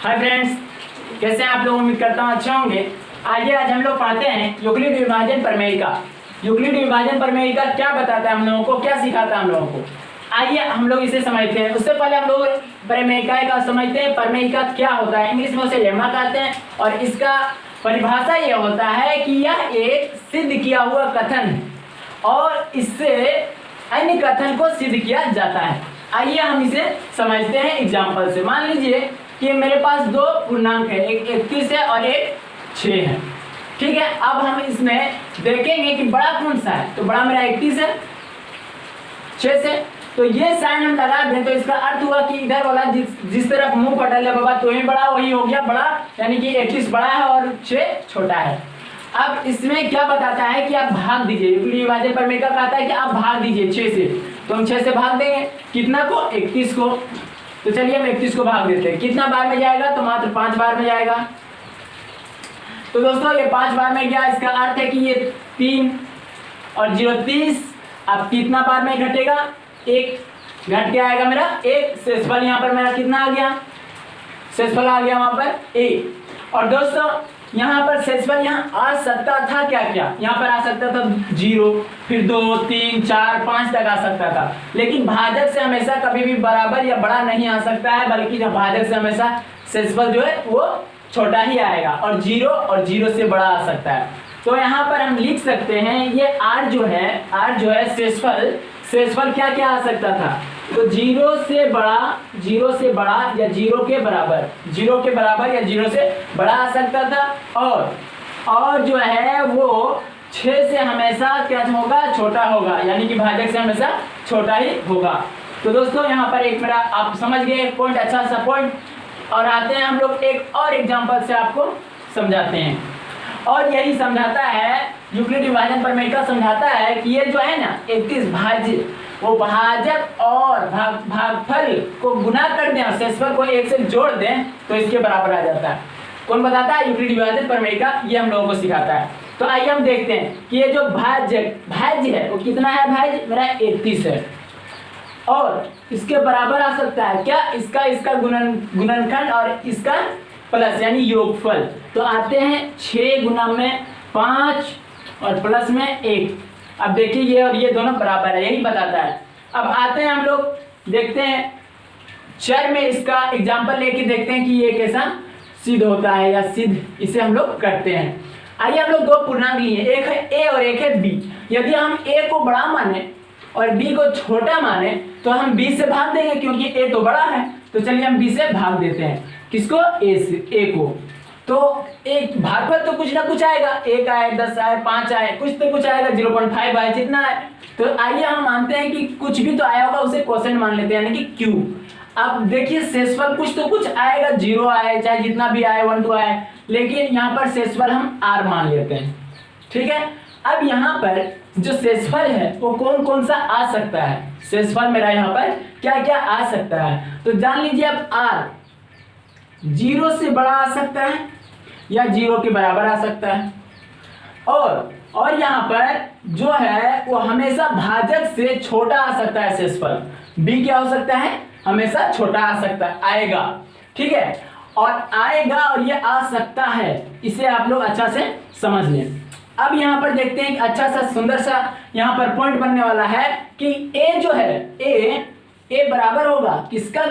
Hi friends, कैसे हैं आप लोग? उम्मीद करता हूँ अच्छे होंगे। आइए आज हम लोग पढ़ते हैं यूक्लिड विभाजन प्रमेय का। यूक्लिड विभाजन प्रमेय का क्या बताता है हम लोगों को, क्या सिखाता है हम लोगों को। आइए हम लोग इसे समझते हैं। उससे पहले हम लोग प्रमेयिका का समझते हैं। प्रमेयिका क्या होता है, इंग्लिश में उसे लेमा कहते हैं और इसका परिभाषा यह होता है कि यह एक सिद्ध किया हुआ कथन है और इससे अन्य कथन को सिद्ध किया जाता है। आइए हम इसे समझते हैं एग्जाम्पल से। मान लीजिए कि मेरे पास दो पूर्णांक है, एक 31 है और एक 6 है। ठीक है, अब हम इसमें देखेंगे कि बड़ा कौन सा है। तो बड़ा मेरा 31 है 6 से, तो ये साइन हम लगा दें तो इसका अर्थ हुआ कि इधर वाला जिस तरफ मुंह पटल है बाबा तो ही बड़ा वही हो गया बड़ा, यानी कि 31 बड़ा है और 6 छोटा है। अब इसमें क्या बताता है कि आप भाग दीजिए। यूक्लिड विभाजन प्रमेय का कहता है कि आप भाग दीजिए 6 से, तो हम 6 से भाग देंगे कितना को, 31 को। तो चलिए हम 31 को भाग देते हैं। कितना बार में जाएगा, तो मात्र 5 बार में जाएगा। तो दोस्तों ये 5 बार में गया, इसका अर्थ है कि ये 3 और 0 30। अब कितना बार में घटेगा, 1 घट के आएगा मेरा 1। शेषफल यहाँ पर मेरा कितना आ गया, शेषफल आ गया वहां पर 1। और दोस्तों यहाँ पर शेषफल यहाँ आ सकता था क्या क्या, यहाँ पर आ सकता था 0, फिर 2 3 4 5 तक आ सकता था। लेकिन भाजक से हमेशा कभी भी बराबर या बड़ा नहीं आ सकता है, बल्कि भाजक से हमेशा शेषफल जो है वो छोटा ही आएगा और 0 से बड़ा आ सकता है। तो यहाँ पर हम लिख सकते हैं ये r जो है शेषफल क्या क्या आ सकता था। तो 0 से बड़ा या 0 के बराबर या 0 से बड़ा आ सकता था। और जो है वो 6 से हमेशा क्या होगा, छोटा होगा, यानी कि भाजक से हमेशा छोटा ही होगा। तो दोस्तों यहाँ पर एक मेरा आप समझ गए पॉइंट, अच्छा सा पॉइंट। और आते हैं हम लोग एक और एग्जांपल से आपको समझाते हैं। और यही समझाता है यूक्लिड विभाजन प्रमेय का, समझाता है कि ये जो है ना 31 भाज्य, वो भाजक और भागफल को गुना कर दें और शेषफल को 1 से जोड़ दें तो इसके बराबर आ जाता है। कौन बताता है? यूक्लिड विभाजन प्रमेय का, ये हम लोगों को सिखाता है। तो आइए हम देखते हैं कि ये जो भाज्य है वो कितना है। भाज्य मेरा 31 है और इसके बराबर आ सकता है क्या, इसका गुणनखंड और इसका प्लस यानी योगफल। तो आते हैं 6 गुना में 5 और प्लस में 1। अब देखिए ये और ये दोनों बराबर है, यही बताता है। अब आते हैं हम लोग देखते हैं चर में इसका एग्जांपल लेके देखते हैं कि ये कैसा सिद्ध होता है या सिद्ध इसे हम लोग करते हैं। आइए हम लोग दो पूर्णांक लिए, एक है a और एक है b। यदि हम a को बड़ा माने और b को छोटा माने तो हम b से भाग देंगे क्योंकि a तो बड़ा है। तो चलिए हम b से भाग देते हैं, किसको, a को। तो एक भागफल तो कुछ ना कुछ आएगा, 1 आए 10 आए 5 आए, कुछ तो कुछ आएगा, 0.5 आए, जितना है। तो आइए हम मानते हैं कि कुछ भी तो आया होगा उसे क्वोशिएंट मान लेते हैं, यानी कि q। अब देखिए शेषफल कुछ तो कुछ आएगा, 0 आए चाहे जितना भी आए 1 2 आए, लेकिन यहाँ पर शेषफल हम r मान लेते हैं। ठीक है, अब यहाँ पर जो शेषफल है वो कौन कौन सा आ सकता है। शेषफल मेरा यहाँ पर क्या क्या आ सकता है, तो जान लीजिए। अब r 0 से बड़ा आ सकता है या 0 के बराबर आ सकता है। और यहाँ पर जो है वो हमेशा भाजक से छोटा आ सकता है। शेषफल b क्या हो सकता है, हमेशा छोटा आ सकता है, आएगा। ठीक है, और आएगा और ये आ सकता है, इसे आप लोग अच्छा से समझ लें। अब यहाँ पर देखते हैं एक अच्छा सा सुंदर सा यहाँ पर पॉइंट बनने वाला है कि a जो है a बराबर होगा किसका,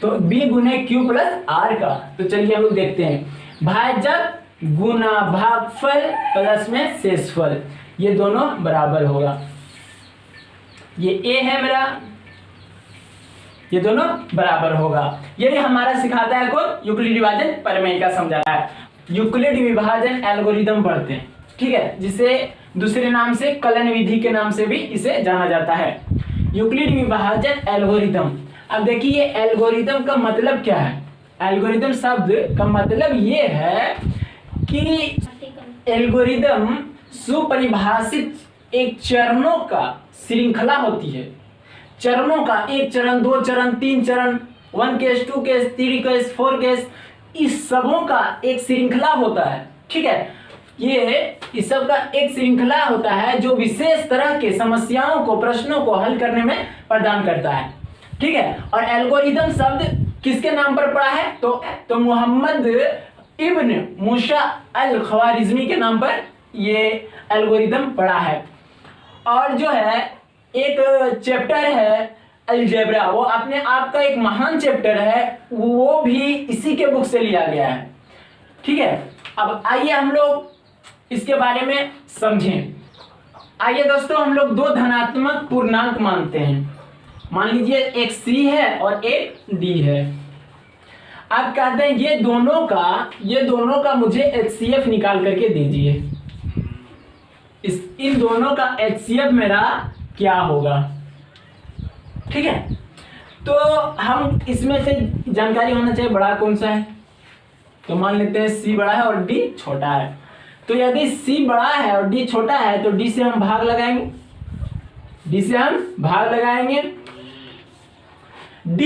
तो b गुने q प्लस r का। तो चलिए हम लोग देखते हैं, भाजक गुना भागफल प्लस में शेषफल, ये दोनों बराबर होगा। ये a है मेरा, ये दोनों बराबर होगा। यही हमारा सिखाता है कौन, यूक्लिड विभाजन प्रमेय का समझाता है। यूक्लिड विभाजन एल्गोरिदम पढ़ते हैं, ठीक है, जिसे दूसरे नाम से कलन विधि के नाम से भी इसे जाना जाता है, यूक्लिड विभाजन एल्गोरिदम। अब देखिए एल्गोरिदम का मतलब क्या है। एल्गोरिदम शब्द का मतलब ये है कि एल्गोरिदम सुपरिभाषित एक चरणों का श्रृंखला होती है। चरणों का, 1 चरण 2 चरण 3 चरण, 1 केस 2 केस 3 केस 4 केस, इस सबों का एक श्रृंखला होता है। ठीक है, ये इस सब का एक श्रृंखला होता है जो विशेष तरह के समस्याओं को, प्रश्नों को हल करने में प्रदान करता है। ठीक है, और एल्गोरिदम शब्द किसके नाम पर पड़ा है? तो मोहम्मद इब्न मूसा अल ख्वारिज़मी के नाम पर ये एल्गोरिदम पड़ा है। और जो है एक चैप्टर है अलजेब्रा, वो अपने आप का एक महान चैप्टर है, वो भी इसी के बुक से लिया गया है। ठीक है, अब आइए हम लोग इसके बारे में समझें। आइए दोस्तों, हम लोग दो धनात्मक पूर्णांक मानते हैं। मान लीजिए एक C है और एक D है। आप कहते हैं ये दोनों का मुझे HCF निकाल करके दीजिए। इन दोनों का HCF मेरा क्या होगा? ठीक है, तो हम इसमें से जानकारी होना चाहिए बड़ा कौन सा है। तो मान लेते हैं C बड़ा है और D छोटा है। तो यदि C बड़ा है और D छोटा है तो D से हम भाग लगाएंगे, D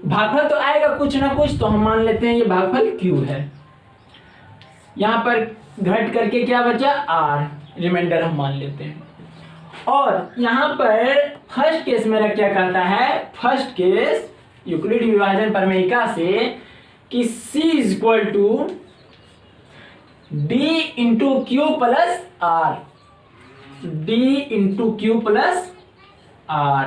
भागफल तो आएगा कुछ ना कुछ, तो हम मान लेते हैं ये भागफल Q है। यहाँ पर घट करके क्या बचा? R, रिमाइंडर हम मान लेते हैं। और यहाँ पर फर्स्ट केस मेरा क्या कहता है? फर्स्ट केस यूक्लिड विभाजन प्रमेयिका से कि C equal to D into q plus R, D into q plus R।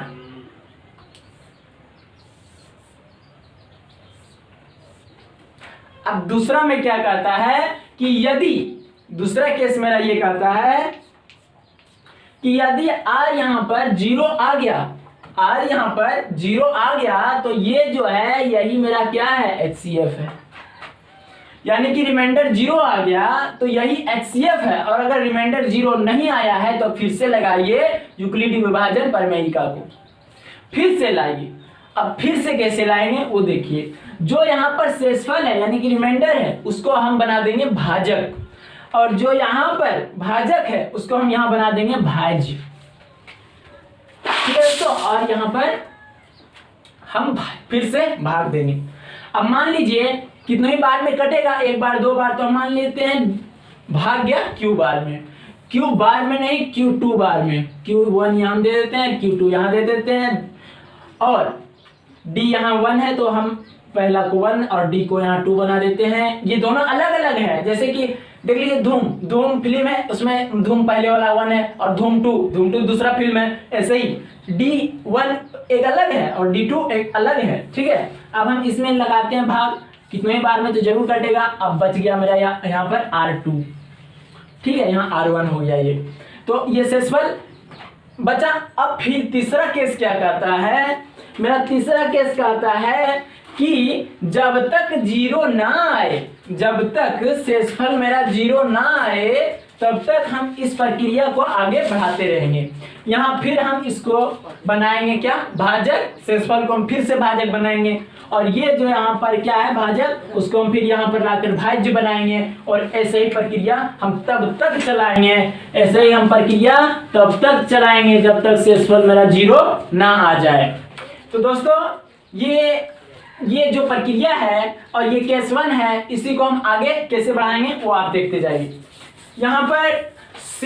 अब दूसरा में क्या कहता है कि यदि दूसरा केस मेरा ये कहता है कि यदि R यहाँ पर 0 आ गया, तो ये जो है यही मेरा क्या है? HCF है। यानी कि रिमाइंडर 0 आ गया तो यही HCF है। और अगर रिमाइंडर 0 नहीं आया है तो फिर से लगाइए यूक्लिडी विभाजन प्रमेयिका को, फिर से लाइए। अब फिर से कैसे लाएंगे वो देखिए। जो यहाँ पर शेषफल है यानी कि रिमाइंडर है उसको हम बना देंगे भाजक, और जो यहाँ पर भाजक है उसको हम यहाँ बना देंगे भाज्य। ठीक है दोस्तों, और यहाँ पर हम फिर से भाग देंगे। अब मान लीजिए कितने ही बार में कटेगा, एक बार दो बार, तो हम मान लेते हैं भाग गया Q बार में, Q बार में नहीं Q2 बार में। Q1 यहाँ दे देते हैं, Q2 यहाँ दे देते हैं, और D यहाँ 1 है तो हम पहला को 1 और D को यहाँ 2 बना देते हैं। ये दोनों अलग अलग है। जैसे कि देख लीजिए धूम फिल्म है, उसमें धूम पहले वाला 1 है और धूम 2 दूसरा फिल्म है। ऐसे ही D1 एक अलग है और D2 एक अलग है। ठीक है, अब हम इसमें लगाते हैं भाग, कितने बार में तो जरूर कटेगा। अब बच गया मेरा यहाँ पर R2। ठीक है, यहाँ R1 हो गया ये, तो ये शेषफल बचा। अब फिर तीसरा केस क्या कहता है? मेरा तीसरा केस कहता है कि जब तक 0 ना आए, जब तक शेषफल मेरा 0 ना आए तब तक हम इस प्रक्रिया को आगे बढ़ाते रहेंगे। यहाँ फिर हम इसको बनाएंगे क्या? भाजक। शेषफल को हम फिर से भाजक बनाएंगे, और ये जो यहाँ पर क्या है भाजक, उसको हम फिर यहाँ पर लाकर भाज्य बनाएंगे। और ऐसे ही प्रक्रिया हम तब तक चलाएंगे, जब तक शेषफल मेरा 0 ना आ जाए। तो दोस्तों ये जो प्रक्रिया है और ये केस 1 है, इसी को हम आगे कैसे बढ़ाएंगे वो आप देखते जाइए। यहाँ पर C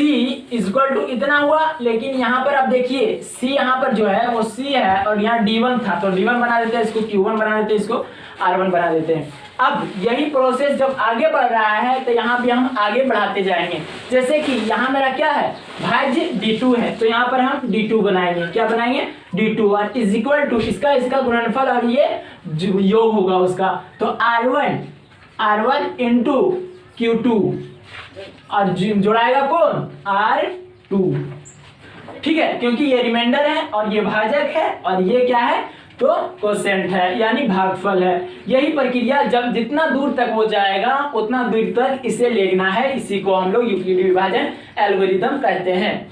इक्वल टू इतना हुआ, लेकिन यहाँ पर आप देखिए C यहाँ पर जो है वो C है और यहाँ D1 था, तो D1 बना देते हैं, इसको Q1 बना देते हैं, इसको R1 बना देते हैं। अब यही प्रोसेस जब आगे बढ़ रहा है तो यहाँ भी हम आगे बढ़ाते जाएंगे। जैसे कि यहाँ मेरा क्या है? भाज्य D2 है, तो यहाँ पर हम D2 बनाएंगे। क्या बनाएंगे? D2, और इज इक्वल टू इसका गुणनफल और ये योग होगा उसका, तो R1 इंटू Q2 और जोड़ाएगा कौन? R2। ठीक है, क्योंकि ये रिमाइंडर है और ये भाजक है और ये क्या है? तो कोसेंट है, यानी भागफल है। यही प्रक्रिया जब जितना दूर तक हो जाएगा उतना दूर तक इसे लेना है। इसी को हम लोग यूक्लिडी विभाजन एल्गोरिथम कहते हैं।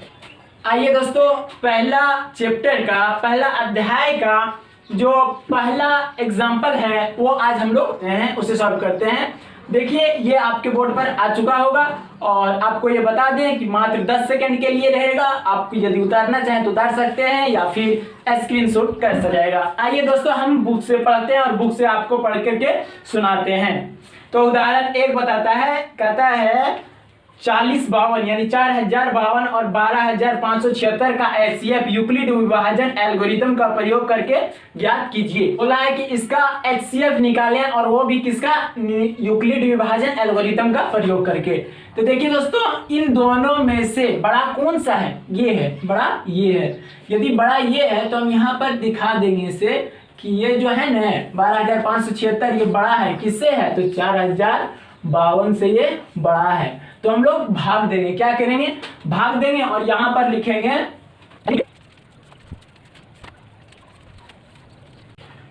आइए दोस्तों, पहला चैप्टर का, पहला अध्याय का जो पहला एग्जाम्पल है वो आज हम लोग उसे सॉल्व करते हैं। देखिए ये आपके बोर्ड पर आ चुका होगा, और आपको ये बता दें कि मात्र 10 सेकंड के लिए रहेगा। आप यदि उतारना चाहें तो उतार सकते हैं या फिर स्क्रीनशॉट कर सकेगा। आइए दोस्तों, हम बुक से पढ़ते हैं और बुक से आपको पढ़ करके सुनाते हैं। तो उदाहरण 1 बताता है, कहता है 4052 यानी 4052 और 12576 का HCF यूक्लिड विभाजन एल्गोरिथम का प्रयोग करके ज्ञात कीजिए। बोला है कि इसका HCF निकालें और वो भी किसका, यूक्लिड विभाजन एल्गोरिथम का प्रयोग करके। तो देखिए दोस्तों, इन दोनों में से बड़ा कौन सा है, ये है, बड़ा ये है। यदि बड़ा ये है तो हम यहाँ पर दिखा देंगे इसे कि ये जो है ना 12576 ये बड़ा है, किससे है, तो 4052 से ये बड़ा है। तो हम लोग भाग देंगे, क्या करेंगे, भाग देंगे और यहां पर लिखेंगे।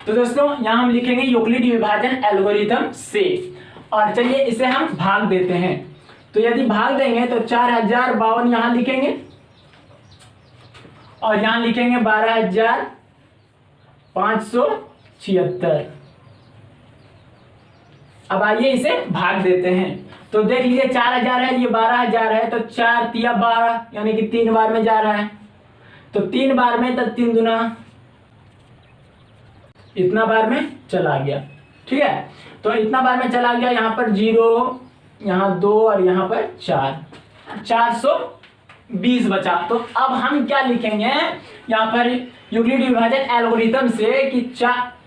तो दोस्तों यहां हम लिखेंगे यूक्लिड विभाजन एल्गोरिथम से, और चलिए इसे हम भाग देते हैं। तो यदि भाग देंगे तो 4052 यहां लिखेंगे और यहां लिखेंगे 12576। अब आइए इसे भाग देते हैं। तो देख लीजिए 4000 है, ये 12000 है, तो 4 तिया 12 यानी कि 3 बार में जा रहा है। तो 3 बार में, तो 3 दूना इतना बार में चला गया, ठीक है। तो इतना बार में चला गया, यहाँ पर 0, यहाँ 2 और यहाँ पर 4, 420 बचा। तो अब हम क्या लिखेंगे यहाँ पर यूक्लिड विभाजन एल्गोरिथम से कि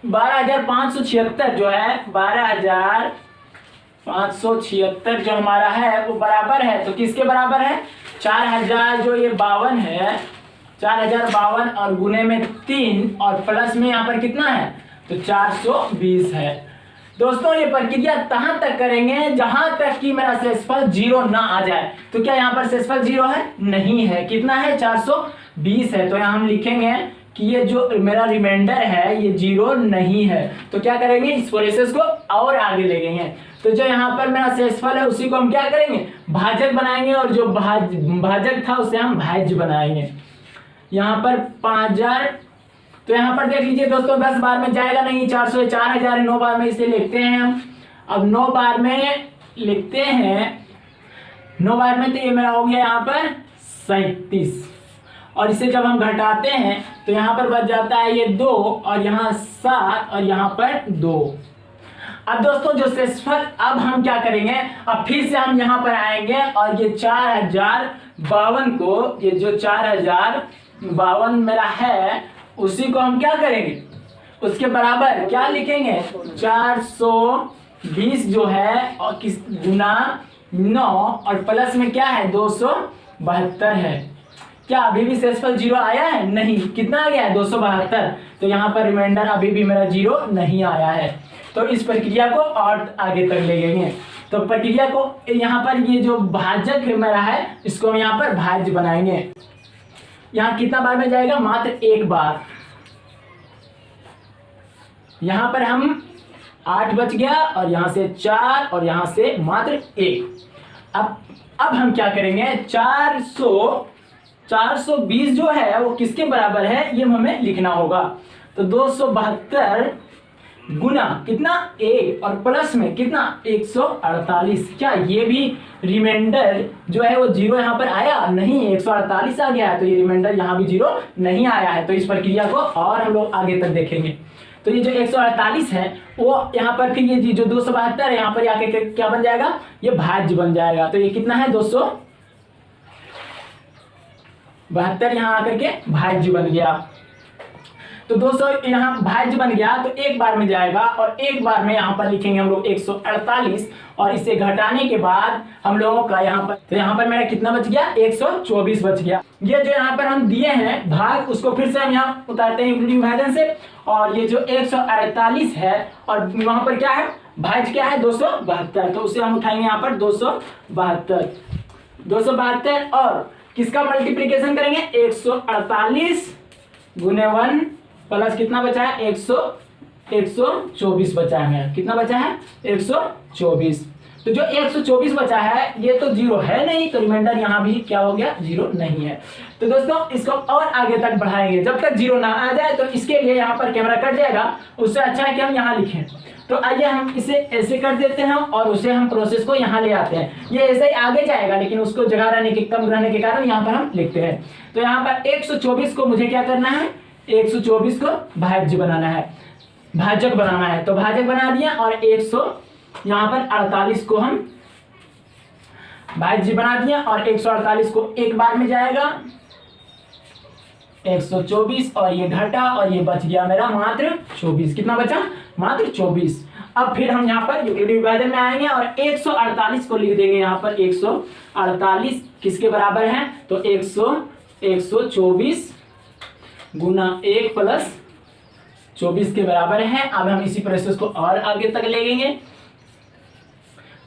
12576 जो है, 12576 जो हमारा है वो बराबर है, तो किसके बराबर है, 4000 जो ये 52 है, 4052 और गुने में 3 और प्लस में यहाँ पर कितना है, तो 420 है। दोस्तों ये प्रक्रिया तहां तक करेंगे जहां तक कि मेरा शेषफल 0 ना आ जाए। तो क्या यहाँ पर शेषफल 0 है, नहीं है, कितना है, 420 है। तो यहाँ हम लिखेंगे कि ये जो मेरा रिमाइंडर है ये 0 नहीं है। तो क्या करेंगे, इस प्रोसेस को और आगे ले गए। तो जो यहाँ पर मेरा शेषफल है उसी को हम क्या करेंगे, भाजक बनाएंगे, और जो भाजक था उसे हम भाज्य बनाएंगे। यहाँ पर 5000, तो यहाँ पर देख लीजिए दोस्तों 10 बार में जाएगा नहीं, 400 4000 9 बार में इसे लिखते हैं हम। अब 9 बार में लिखते हैं, 9 बार में तो ये मेरा हो गया यहाँ पर 37, और इसे जब हम घटाते हैं तो यहाँ पर बच जाता है ये 2 और यहाँ 7 और यहाँ पर 2। अब दोस्तों जो शेषफल, अब हम क्या करेंगे, अब फिर से हम यहाँ पर आएंगे और ये 4052 को, ये जो 4052 मेरा है उसी को हम क्या करेंगे, उसके बराबर क्या लिखेंगे, 420 जो है और किस गुना 9 और प्लस में क्या है 272 है। क्या अभी भी शेषफल 0 आया है, नहीं, कितना आ गया है 272। तो यहाँ पर रिमाइंडर अभी भी मेरा 0 नहीं आया है। तो इस प्रक्रिया को और आगे तक ले गए। तो प्रक्रिया को यहाँ पर ये जो भाजक मेरा है इसको हम यहाँ पर भाज्य बनाएंगे। यहाँ कितना बार में जाएगा, मात्र 1 बार। यहाँ पर हम 8 बच गया और यहाँ से 4 और यहाँ से मात्र 1। अब हम क्या करेंगे, 420 जो है वो किसके बराबर है ये हमें लिखना होगा। तो 272 गुना कितना 1 और प्लस में कितना 148। क्या ये भी रिमाइंडर जो है वो 0 यहाँ पर आया, नहीं, 148 आ गया है। तो ये रिमाइंडर यहाँ भी 0 नहीं आया है। तो इस प्रक्रिया को और हम लोग आगे तक देखेंगे। तो ये जो 148 है वो यहाँ पर फिर ये जो 272 है यहाँ पर आके क्या बन जाएगा, ये भाज्य बन जाएगा। तो ये कितना है 272 यहाँ आकर के भाज्य बन गया। तो 200 यहाँ भाज्य बन गया तो 1 बार में जाएगा और 1 बार में यहाँ पर लिखेंगे हम लोग 148 और इसे घटाने के बाद हम लोगों का यहाँ पर, तो यहाँ पर मेरा कितना बच गया 124 बच गया। ये जो यहाँ पर हम दिए हैं भाग उसको फिर से हम यहाँ उतारते हैं यूक्लिड विभाजन से। और ये जो 148 है और वहां पर क्या है भाज्य क्या है 272, तो उसे हम उठाएंगे यहाँ पर 272 और किसका मल्टीप्लीकेशन करेंगे 148 गुने 1 प्लस कितना बचा है 124 बचा है। कितना बचा है 124। तो जो 124 बचा है ये तो 0 है नहीं, तो रिमाइंडर यहाँ भी क्या हो गया 0 नहीं है। तो दोस्तों इसको और आगे तक बढ़ाएंगे जब तक 0 ना आ जाए। तो इसके लिए यहाँ पर कैमरा कट जाएगा, उससे अच्छा है कि हम यहाँ लिखें। तो आइए हम इसे ऐसे कर देते हैं और उसे हम प्रोसेस को यहाँ ले आते हैं। ये ऐसे ही आगे जाएगा लेकिन उसको जगह रहने के कम रहने के कारण यहाँ पर हम लिखते हैं। तो यहाँ पर 124 को मुझे क्या करना है 124 को भाज्य बनाना है, भाजक बनाना है। तो भाजक बना दिया और 100 यहाँ पर 48 को हम भाज्य बना दिया और 148 को एक बार में जाएगा 124 और ये घटा और ये बच गया मेरा मात्र 24। कितना बचा? मात्र 24। अब फिर हम यहाँ पर यूक्लिडी विभाजन में आएंगे और 148 को लिख देंगे यहाँ पर। 148 किसके बराबर है? तो 124 गुना 1 प्लस 24 के बराबर है। अब हम इसी प्रोसेस को और आगे तक ले लेंगे।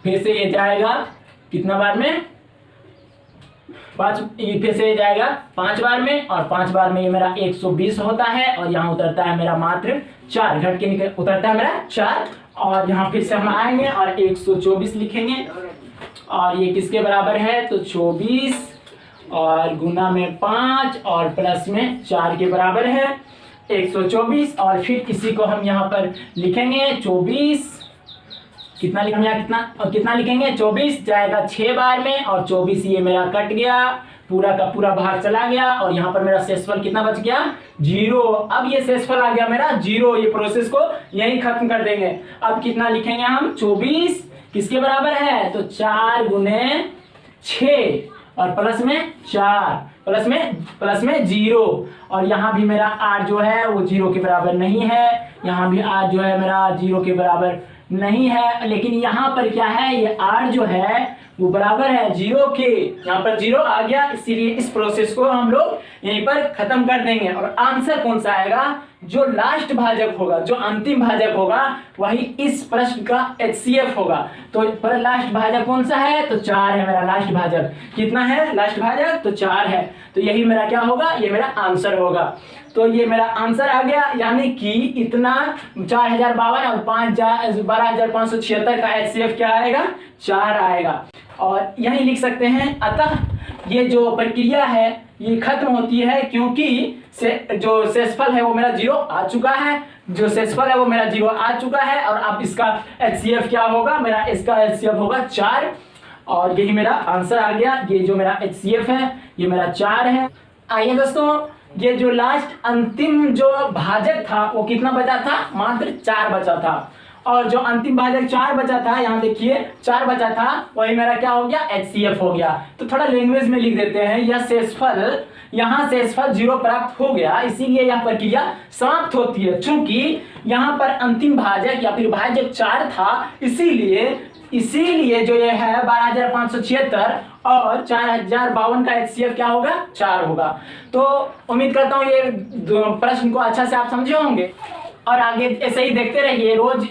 फिर से ये जाएगा कितना बार में? 5। ये फिर से ये जाएगा 5 बार में और 5 बार में ये मेरा 120 होता है और यहाँ उतरता है मेरा मात्र 4। घट के निकल उतरता है मेरा 4 और यहाँ फिर से हम आएंगे और 124 लिखेंगे और ये किसके बराबर है? तो 24 और गुना में 5 और प्लस में 4 के बराबर है 124। और फिर इसी को हम यहाँ पर लिखेंगे 24। कितना लिखेंगे? कितना लिखेंगे? 24 जाएगा 6 बार में और 24 ये मेरा कट गया, पूरा का पूरा भाग चला गया और यहाँ पर मेरा शेषफल कितना बच गया? 0। अब ये शेषफल आ गया मेरा 0। ये प्रोसेस को यहीं खत्म कर देंगे। अब कितना लिखेंगे हम? 24 किसके बराबर है? तो 4 गुने 6 और प्लस में 4 प्लस में 0 और यहाँ भी मेरा r जो है वो 0 के बराबर नहीं है। यहाँ भी r जो है मेरा 0 के बराबर नहीं है, लेकिन यहाँ पर क्या है? ये r जो है वो बराबर है 0 के। यहाँ पर 0 आ गया, इसीलिए इस प्रोसेस को हम लोग यहीं पर खत्म कर देंगे। और आंसर कौन सा आएगा? जो लास्ट भाजक होगा, जो अंतिम भाजक होगा, वही इस प्रश्न का HCF होगा। तो पर लास्ट भाजक कौन सा है? तो 4 है मेरा लास्ट भाजक। कितना है लास्ट भाजक? तो 4 है। तो यही मेरा क्या होगा? ये मेरा आंसर होगा। तो ये मेरा आंसर आ गया, यानी कि इतना 4052 और 12,576 का HCF क्या आएगा? 4 आएगा। और यही लिख सकते हैं। अतः ये जो प्रक्रिया है ये खत्म होती है क्योंकि जो शेषफल है वो मेरा 0 आ चुका है। जो शेषफल है वो मेरा 0 आ चुका है और अब इसका HCF क्या होगा? मेरा इसका HCF होगा 4 और यही मेरा आंसर आ गया। ये जो मेरा HCF है ये मेरा 4 है। आइए दोस्तों, ये जो लास्ट अंतिम जो भाजक था वो कितना बचा था? मात्र 4 बचा था। और जो अंतिम भाजक 4 बचा था, यहाँ देखिए 4 बचा था, वही मेरा क्या हो गया? HCF हो गया। तो थोड़ा लैंग्वेज में लिख देते हैं। यह शेषफल, यहाँ शेषफल 0 प्राप्त हो गया, इसीलिए यह प्रक्रिया समाप्त होती है। चूंकि यहाँ पर अंतिम भाजक या फिर भाजक 4 था, इसीलिए जो ये है 12,576 और 4052 का HCF क्या होगा? 4 होगा। तो उम्मीद करता हूँ ये प्रश्न को अच्छा से आप समझे होंगे और आगे ऐसे ही देखते रहिए। रोज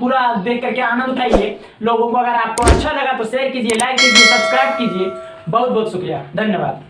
पूरा देख करके आनंद उठाइए। लोगों को अगर आपको अच्छा लगा तो शेयर कीजिए, लाइक कीजिए, सब्सक्राइब कीजिए। बहुत बहुत शुक्रिया, धन्यवाद।